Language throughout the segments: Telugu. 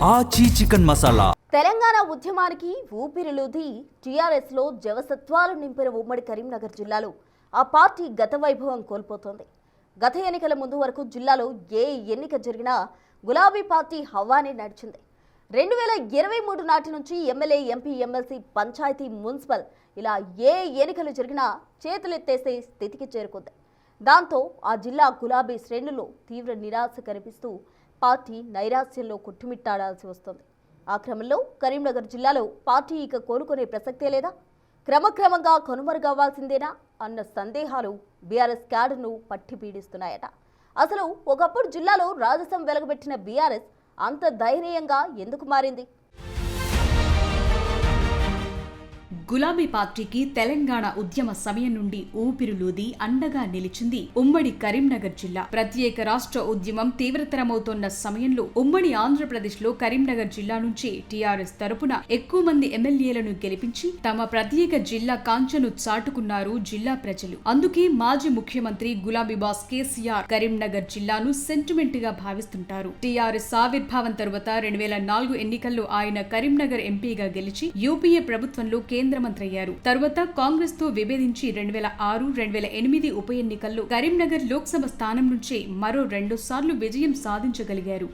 ఆచి చికెన్ మసాలా. తెలంగాణ ఉద్యమానికి ఊపిరిలూది టీఆర్ఎస్ లో జవసత్వాలు నింపిన ఉమ్మడి కరీంనగర్ జిల్లాలో ఆ పార్టీ గత వైభవం కోల్పోతోంది. గత ఎన్నికల ముందు వరకు జిల్లాలో ఏ ఎన్నిక జరిగినా గులాబీ పార్టీ హవానే నడిచింది. 2023 నాటి నుంచి ఎమ్మెల్యే, ఎంపీ, ఎమ్మెల్సీ, పంచాయతీ, మున్సిపల్ ఇలా ఏ ఎన్నికలు జరిగినా చేతులెత్తేసే స్థితికి చేరుకుంది. దాంతో ఆ జిల్లా గులాబీ శ్రేణుల్లో తీవ్ర నిరాశ కనిపిస్తూ పార్టీ నైరాశ్యంలో కొట్టుమిట్టాడాల్సి వస్తుంది. ఆ క్రమంలో కరీంనగర్ జిల్లాలో పార్టీ ఇక కోలుకునే ప్రసక్తే లేదా, క్రమక్రమంగా కనుమరుగవ్వాల్సిందేనా అన్న సందేహాలు బీఆర్ఎస్ క్యాడర్ను పట్టి పీడిస్తున్నాయట. అసలు ఒకప్పుడు జిల్లాలో రాజసం వెలగబెట్టిన బీఆర్ఎస్ అంత దయనీయంగా ఎందుకు మారింది? గులాబీ పార్టీకి తెలంగాణ ఉద్యమ సమయం నుండి ఊపిరులూది అండగా నిలిచింది ఉమ్మడి కరీంనగర్ జిల్లా. ప్రత్యేక రాష్ట్ర ఉద్యమం తీవ్రతరమవుతోన్న సమయంలో ఉమ్మడి ఆంధ్రప్రదేశ్ లో కరీంనగర్ జిల్లా నుంచి టీఆర్ఎస్ తరపున ఎక్కువ మంది ఎమ్మెల్యేలను గెలిపించి తమ ప్రత్యేక జిల్లా కాంచెను చాటుకున్నారు జిల్లా ప్రజలు. అందుకే మాజీ ముఖ్యమంత్రి గులాబీ బాస్ కేసీఆర్ కరీంనగర్ జిల్లాను సెంటిమెంట్ గా భావిస్తుంటారు. టీఆర్ఎస్ ఆవిర్భావం తరువాత 2004 ఎన్నికల్లో ఆయన కరీంనగర్ ఎంపీగా గెలిచి యూపీఏ ప్రభుత్వంలో కేంద్ర మంత్రి అయ్యారు. తరువాత కాంగ్రెస్ తో విభేదించి 2006, 2008 ఉప ఎన్నికల్లో కరీంనగర్ లోక్సభ స్థానం నుంచే మరో 2 సార్లు విజయం సాధించగలిగారు.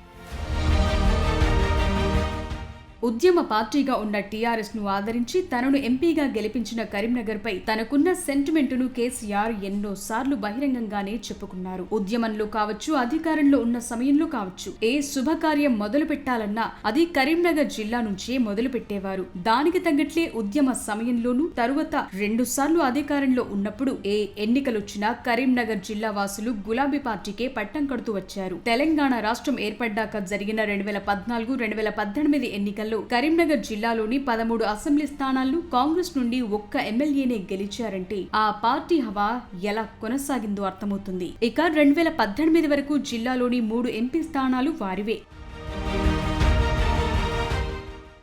ఉద్యమ పార్టీగా ఉన్న టీఆర్ఎస్ ను ఆదరించి తనను ఎంపీగా గెలిపించిన కరీంనగర్ పై తనకున్న సెంటిమెంటును కేసీఆర్ ఎన్నోసార్లు బహిరంగంగానే చెప్పుకున్నారు. ఉద్యమంలో కావచ్చు, అధికారంలో ఉన్న సమయంలో కావచ్చు, ఏ శుభకార్యం మొదలు పెట్టాలన్నా అది కరీంనగర్ జిల్లా నుంచే మొదలు పెట్టేవారు. దానికి తగ్గట్లే ఉద్యమ సమయంలోనూ తరువాత 2 సార్లు అధికారంలో ఉన్నప్పుడు ఏ ఎన్నికలొచ్చినా కరీంనగర్ జిల్లా వాసులు గులాబీ పార్టీకే పట్టం కడుతూ వచ్చారు. తెలంగాణ రాష్ట్రం ఏర్పడ్డాక జరిగిన 2014, 2018 ఎన్నికల్లో కరీంనగర్ జిల్లాలోని 13 అసెంబ్లీ స్థానాలను కాంగ్రెస్ నుండి ఒక్క ఎమ్మెల్యేనే గెలిచారంటే ఆ పార్టీ హవా ఎలా కొనసాగిందో అర్థమవుతుంది. ఇక 2018 వరకు జిల్లాలోని 3 ఎంపీ స్థానాలు వారివే.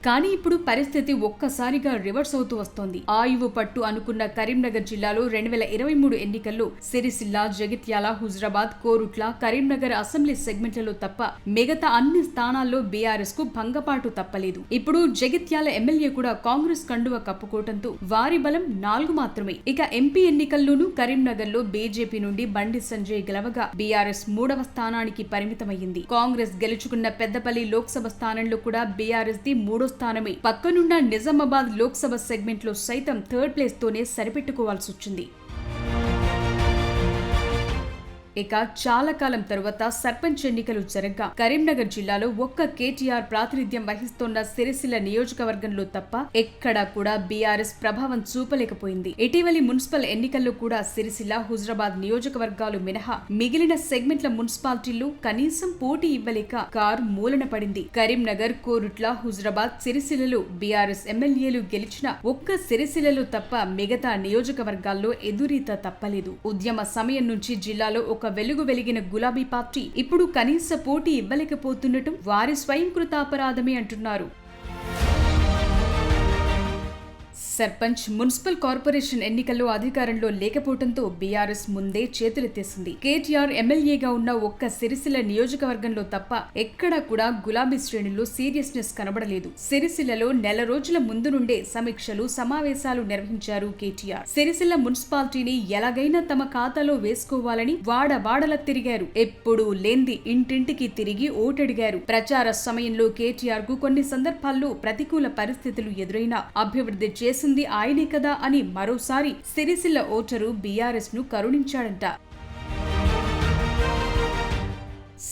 కానీ ఇప్పుడు పరిస్థితి ఒక్కసారిగా రివర్స్ అవుతూ వస్తోంది. ఆయువు పట్టు అనుకున్న కరీంనగర్ జిల్లాలో 2023 ఎన్నికల్లో సిరిసిల్ల, జగిత్యాల, హుజరాబాద్, కోరుట్ల, కరీంనగర్ అసెంబ్లీ సెగ్మెంట్లలో తప్ప మిగతా అన్ని స్థానాల్లో బీఆర్ఎస్ కు భంగపాటు తప్పలేదు. ఇప్పుడు జగిత్యాల ఎమ్మెల్యే కూడా కాంగ్రెస్ కండువ కప్పుకోవడంతో వారి బలం 4 మాత్రమే. ఇక ఎంపీ ఎన్నికల్లోనూ కరీంనగర్ లో బీజేపీ నుండి బండి సంజయ్ గెలవగా బీఆర్ఎస్ 3వ స్థానానికి పరిమితమైంది. కాంగ్రెస్ గెలుచుకున్న పెద్దపల్లి లోక్సభ స్థానంలో కూడా బీఆర్ఎస్ ది 3వ స్థానమే. పక్కనున్న నిజామాబాద్ లోక్సభ సెగ్మెంట్ లో సైతం 3rd ప్లేస్ తోనే సరిపెట్టుకోవాల్సి వచ్చింది. ఇక చాలా కాలం తరువాత సర్పంచ్ ఎన్నికలు జరగ్గా కరీంనగర్ జిల్లాలో ఒక్క కేటీఆర్ ప్రాతినిధ్యం వహిస్తోన్న సిరిసిల్ల నియోజకవర్గంలో తప్ప ఎక్కడా కూడా బీఆర్ఎస్ ప్రభావం చూపలేకపోయింది. ఇటీవలి మున్సిపల్ ఎన్నికల్లో కూడా సిరిసిల్ల, హుజరాబాద్ నియోజకవర్గాలు మినహా మిగిలిన సెగ్మెంట్ల మున్సిపాలిటీల్లో కనీసం పోటీ ఇవ్వలేక కారు మూలన పడింది. కరీంనగర్, కోరుట్ల, హుజరాబాద్, సిరిసిల్లలో బీఆర్ఎస్ ఎమ్మెల్యేలు గెలిచిన ఒక్క సిరిసిల్లలో తప్ప మిగతా నియోజకవర్గాల్లో ఎదురీత తప్పలేదు. ఉద్యమ సమయం నుంచి జిల్లాలో ఒక వెలుగు వెలిగిన గులాబీ పార్టీ ఇప్పుడు కనీస పోటీ ఇవ్వలేకపోతుండటం వారి స్వయంకృతాపరాధమే అంటున్నారు. సర్పంచ్, మున్సిపల్ కార్పొరేషన్ ఎన్నికల్లో అధికారంలో లేకపోవడంతో బీఆర్ఎస్ ముందే చేతులెత్తేసింది. కేటీఆర్ ఎమ్మెల్యేగా ఉన్న ఒక్క సిరిసిల్ల నియోజకవర్గంలో తప్ప ఎక్కడా కూడా గులాబీ శ్రేణుల్లో సీరియస్నెస్ కనబడలేదు. సిరిసిల్లలో నెల రోజుల ముందు నుండే సమీక్షలు, సమావేశాలు నిర్వహించారు కేటీఆర్. సిరిసిల్ల మున్సిపాలిటీని ఎలాగైనా తమ ఖాతాలో వేసుకోవాలని వాడవాడలా తిరిగారు. ఎప్పుడూ లేంది ఇంటింటికి తిరిగి ఓటడిగారు. ప్రచార సమయంలో కేటీఆర్ కు కొన్ని సందర్భాల్లో ప్రతికూల పరిస్థితులు ఎదురైనా అభివృద్ధి చేసి ఆయనే కదా అని మరోసారి సిరిసిల్ల ఓటరు బీఆర్ఎస్ ను కరుణించాడంట.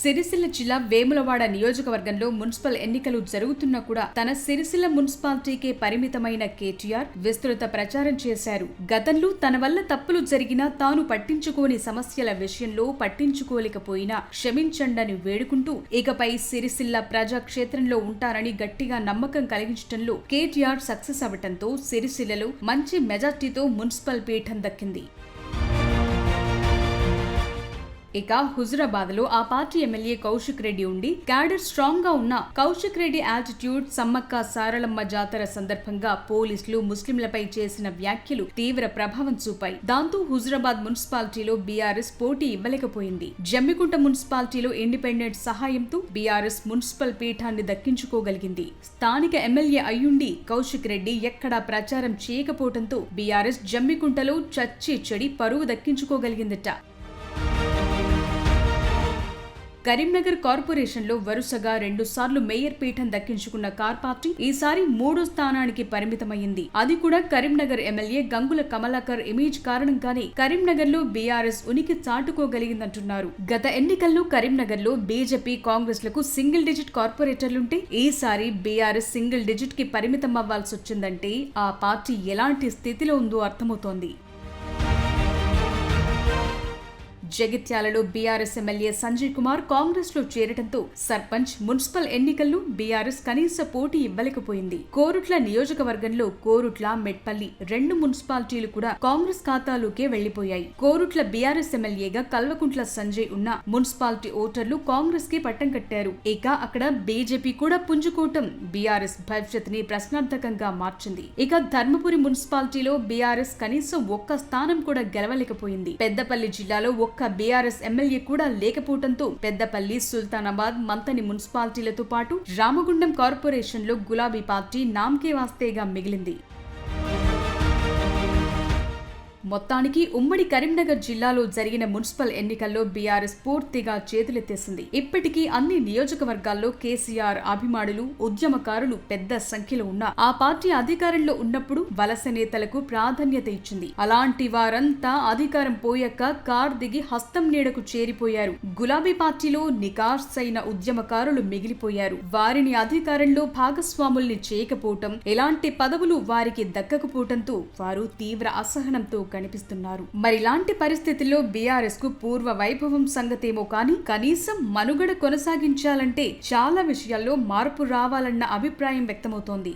సిరిసిల్ల జిల్లా వేములవాడ నియోజకవర్గంలో మున్సిపల్ ఎన్నికలు జరుగుతున్నా కూడా తన సిరిసిల్ల మున్సిపాలిటీకే పరిమితమైన కేటీఆర్ విస్తృత ప్రచారం చేశారు. గతంలో తన వల్ల తప్పులు జరిగినా తాను పట్టించుకోని సమస్యల విషయంలో పట్టించుకోలేకపోయినా క్షమించండని వేడుకుంటూ ఇకపై సిరిసిల్ల ప్రజాక్షేత్రంలో ఉంటారని గట్టిగా నమ్మకం కలిగించడంలో కేటీఆర్ సక్సెస్ అవ్వటంతో సిరిసిల్లలో మంచి మెజార్టీతో మున్సిపల్ పీఠం దక్కింది. ఇక హుజురాబాద్ లో ఆ పార్టీ ఎమ్మెల్యే కౌశిక్ రెడ్డి ఉండి క్యాడర్ స్ట్రాంగ్ గా ఉన్న కౌశిక్ రెడ్డి యాటిట్యూడ్ సమ్మక్క సారళమ్మ జాతర సందర్భంగా పోలీసులు ముస్లింలపై చేసిన వ్యాఖ్యలు తీవ్ర ప్రభావం చూపాయి. దాంతో హుజురాబాద్ మున్సిపాలిటీలో బీఆర్ఎస్ పోటీ ఇవ్వలేకపోయింది. జమ్మికుంట మున్సిపాలిటీలో ఇండిపెండెంట్ సహాయంతో బీఆర్ఎస్ మున్సిపల్ పీఠాన్ని దక్కించుకోగలిగింది. స్థానిక ఎమ్మెల్యే అయ్యుండి కౌశిక్ రెడ్డి ఎక్కడా ప్రచారం చేయకపోవడంతో బీఆర్ఎస్ జమ్మికుంటలో చచ్చి చెడి పరువు దక్కించుకోగలిగిందట. కరీంనగర్ కార్పొరేషన్ లో వరుసగా 2 సార్లు మేయర్ పీఠం దక్కించుకున్న కార్ పార్టీ ఈసారి 3వ స్థానానికి పరిమితమైంది. అది కూడా కరీంనగర్ ఎమ్మెల్యే గంగుల కమలాకర్ ఇమేజ్ కారణంగానే కరీంనగర్ లో బీఆర్ఎస్ ఉనికి చాటుకోగలిగిందంటున్నారు. గత ఎన్నికల్లో కరీంనగర్ లో బీజేపీ కాంగ్రెస్ లకు సింగిల్ డిజిట్ కార్పొరేటర్లుంటే ఈసారి బీఆర్ఎస్ సింగిల్ డిజిట్ కి పరిమితం అవ్వాల్సి వచ్చిందంటే ఆ పార్టీ ఎలాంటి స్థితిలో ఉందో అర్థమవుతోంది. జగిత్యాలలో బీఆర్ఎస్ ఎమ్మెల్యే సంజయ్ కుమార్ కాంగ్రెస్ లో చేరటంతో సర్పంచ్ మున్సిపల్ ఎన్నికల్లో బీఆర్ఎస్ కనీస పోటీ ఇవ్వలేకపోయింది. కోరుట్ల నియోజకవర్గంలో కోరుట్ల మెట్పల్లి 2 మున్సిపాలిటీలు కూడా కాంగ్రెస్ ఖాతాలోకే వెళ్లిపోయాయి. కోరుట్ల బీఆర్ఎస్ ఎమ్మెల్యేగా కల్వకుంట్ల సంజయ్ ఉన్న మున్సిపాలిటీ ఓటర్లు కాంగ్రెస్ కి పట్టం కట్టారు. ఇక అక్కడ బీజేపీ కూడా పుంజుకోవటం బీఆర్ఎస్ భవిష్యత్ ని ప్రశ్నార్థకంగా మార్చింది. ఇక ధర్మపురి మున్సిపాలిటీలో బీఆర్ఎస్ కనీసం ఒక్క స్థానం కూడా గెలవలేకపోయింది. పెద్దపల్లి జిల్లాలో ఒక్క బీఆర్ఎస్ ఎమ్మెల్యే కూడా లేకపోవడంతో పెద్దపల్లి, సుల్తానాబాద్, మంతని మున్సిపాలిటీలతో పాటు రామగుండం కార్పొరేషన్ లో గులాబీ పార్టీ నామ్కే వాస్తేగా మిగిలింది. మొత్తానికి ఉమ్మడి కరీంనగర్ జిల్లాలో జరిగిన మున్సిపల్ ఎన్నికల్లో బీఆర్ఎస్ పూర్తిగా చేతులెత్తేసింది. ఇప్పటికీ అన్ని నియోజకవర్గాల్లో కేసీఆర్ అభిమానులు, ఉద్యమకారులు పెద్ద సంఖ్యలో ఉన్నా ఆ పార్టీ అధికారంలో ఉన్నప్పుడు వలస నేతలకు ప్రాధాన్యత ఇచ్చింది. అలాంటి వారంతా అధికారం పోయాక కార్ దిగి హస్తం నీడకు చేరిపోయారు. గులాబీ పార్టీలో నికార్సైన ఉద్యమకారులు మిగిలిపోయారు. వారిని అధికారంలో భాగస్వాముల్ని చేయకపోవటం, ఎలాంటి పదవులు వారికి దక్కకపోవటంతో వారు తీవ్ర అసహనంతో కనిపిస్తున్నారు. మరిలాంటి పరిస్థితుల్లో బీఆర్ఎస్ కు పూర్వ వైభవం సంగతేమో కానీ కనీసం మనుగడ కొనసాగించాలంటే చాలా విషయాల్లో మార్పు రావాలన్న అభిప్రాయం వ్యక్తమవుతోంది.